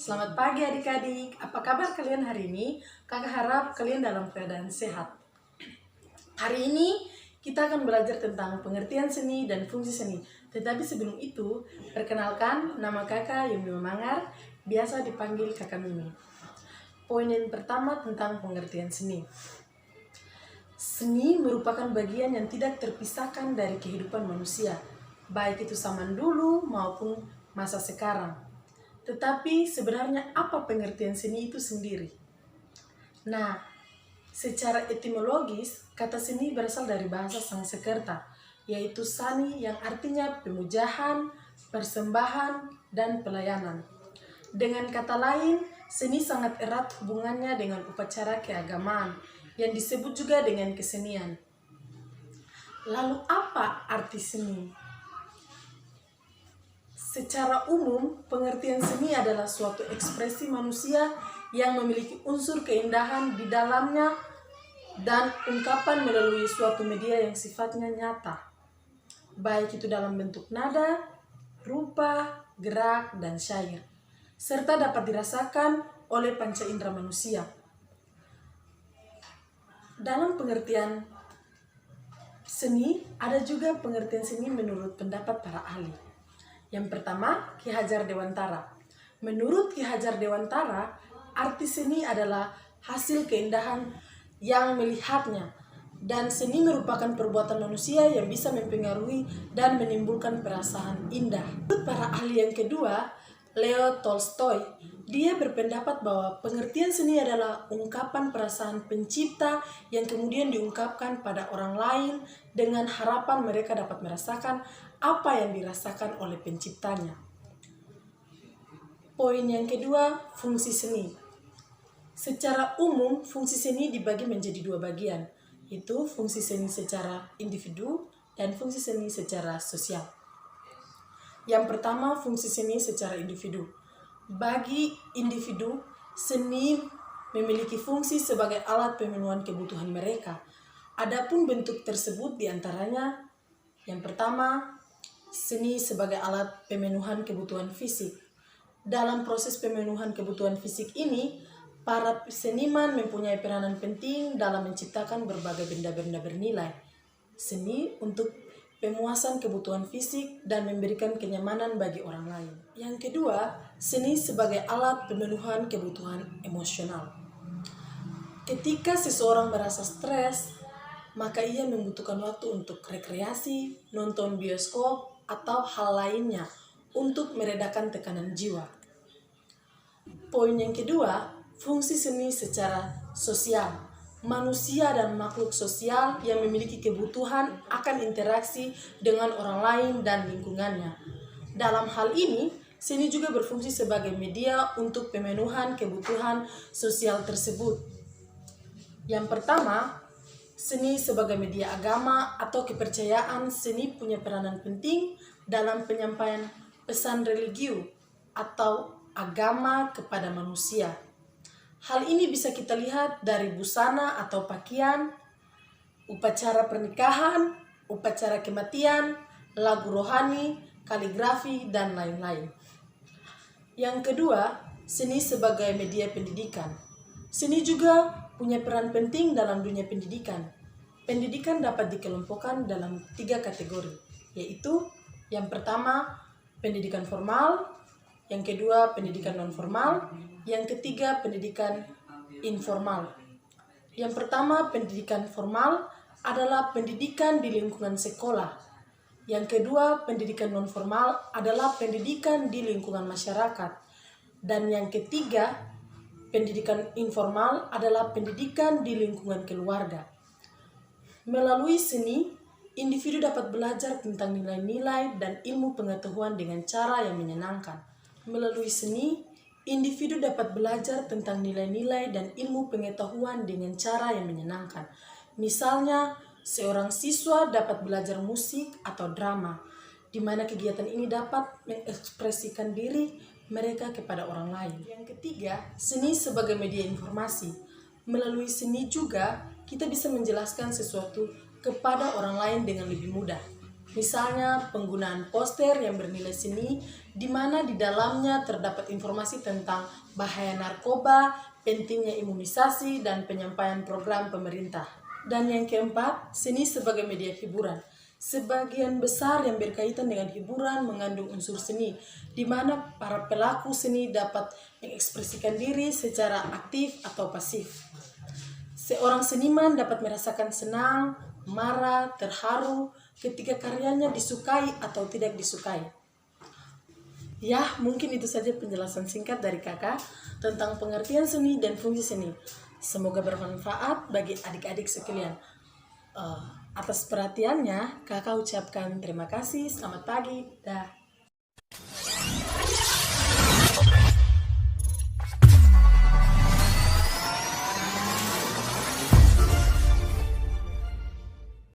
Selamat pagi adik-adik, apa kabar kalian hari ini? Kakak harap kalian dalam keadaan sehat. Hari ini kita akan belajar tentang pengertian seni dan fungsi seni. Tetapi sebelum itu, perkenalkan nama kakak Yumi Mangar, biasa dipanggil kakak Mimi. Poin yang pertama tentang pengertian seni. Seni merupakan bagian yang tidak terpisahkan dari kehidupan manusia, baik itu zaman dulu maupun masa sekarang. Tetapi sebenarnya apa pengertian seni itu sendiri? Nah, secara etimologis, kata seni berasal dari bahasa Sanskerta, yaitu sani yang artinya pemujahan, persembahan, dan pelayanan. Dengan kata lain, seni sangat erat hubungannya dengan upacara keagamaan, yang disebut juga dengan kesenian. Lalu apa arti seni? Secara umum, pengertian seni adalah suatu ekspresi manusia yang memiliki unsur keindahan di dalamnya dan ungkapan melalui suatu media yang sifatnya nyata, baik itu dalam bentuk nada, rupa, gerak, dan syair, serta dapat dirasakan oleh panca indera manusia. Dalam pengertian seni, ada juga pengertian seni menurut pendapat para ahli. Yang pertama, Ki Hajar Dewantara. Menurut Ki Hajar Dewantara, arti seni adalah hasil keindahan yang melihatnya, dan seni merupakan perbuatan manusia yang bisa mempengaruhi dan menimbulkan perasaan indah. Menurut para ahli yang kedua, Leo Tolstoy, dia berpendapat bahwa pengertian seni adalah ungkapan perasaan pencipta yang kemudian diungkapkan pada orang lain dengan harapan mereka dapat merasakan apa yang dirasakan oleh penciptanya. Poin yang kedua, fungsi seni. Secara umum, fungsi seni dibagi menjadi dua bagian, yaitu fungsi seni secara individu dan fungsi seni secara sosial. Yang pertama, fungsi seni secara individu. Bagi individu, seni memiliki fungsi sebagai alat pemenuhan kebutuhan mereka. Adapun bentuk tersebut diantaranya, yang pertama, seni sebagai alat pemenuhan kebutuhan fisik. Dalam proses pemenuhan kebutuhan fisik ini, para seniman mempunyai peranan penting dalam menciptakan berbagai benda-benda bernilai. Seni untuk pemuasan kebutuhan fisik dan memberikan kenyamanan bagi orang lain. Yang kedua, seni sebagai alat pemenuhan kebutuhan emosional. Ketika seseorang merasa stres, maka ia membutuhkan waktu untuk rekreasi, nonton bioskop, atau hal lainnya untuk meredakan tekanan jiwa. Poin yang kedua, fungsi seni secara sosial. Manusia dan makhluk sosial yang memiliki kebutuhan akan interaksi dengan orang lain dan lingkungannya. Dalam hal ini, seni juga berfungsi sebagai media untuk pemenuhan kebutuhan sosial tersebut. Yang pertama, seni sebagai media agama atau kepercayaan. Seni punya peranan penting dalam penyampaian pesan religius atau agama kepada manusia. Hal ini bisa kita lihat dari busana atau pakaian, upacara pernikahan, upacara kematian, lagu rohani, kaligrafi, dan lain-lain. Yang kedua, seni sebagai media pendidikan. Seni juga punya peran penting dalam dunia pendidikan. Pendidikan dapat dikelompokkan dalam 3 kategori, yaitu yang pertama, pendidikan formal, yang kedua, pendidikan non-formal, yang ketiga, pendidikan informal. Yang pertama, pendidikan formal adalah pendidikan di lingkungan sekolah. Yang kedua, pendidikan non-formal adalah pendidikan di lingkungan masyarakat. Dan yang ketiga, pendidikan informal adalah pendidikan di lingkungan keluarga. Melalui seni, individu dapat belajar tentang nilai-nilai dan ilmu pengetahuan dengan cara yang menyenangkan. Melalui seni, individu dapat belajar tentang nilai-nilai dan ilmu pengetahuan dengan cara yang menyenangkan. Misalnya, seorang siswa dapat belajar musik atau drama, di mana kegiatan ini dapat mengekspresikan diri mereka kepada orang lain. Yang ketiga, seni sebagai media informasi. Melalui seni juga, kita bisa menjelaskan sesuatu kepada orang lain dengan lebih mudah. Misalnya penggunaan poster yang bernilai seni di mana di dalamnya terdapat informasi tentang bahaya narkoba, pentingnya imunisasi, dan penyampaian program pemerintah. Dan yang keempat, seni sebagai media hiburan. Sebagian besar yang berkaitan dengan hiburan mengandung unsur seni, di mana para pelaku seni dapat mengekspresikan diri secara aktif atau pasif. Seorang seniman dapat merasakan senang, marah, terharu ketika karyanya disukai atau tidak disukai. Ya, mungkin itu saja penjelasan singkat dari kakak tentang pengertian seni dan fungsi seni. Semoga bermanfaat bagi adik-adik sekalian. Atas perhatiannya, kakak ucapkan terima kasih. Selamat pagi. Dah.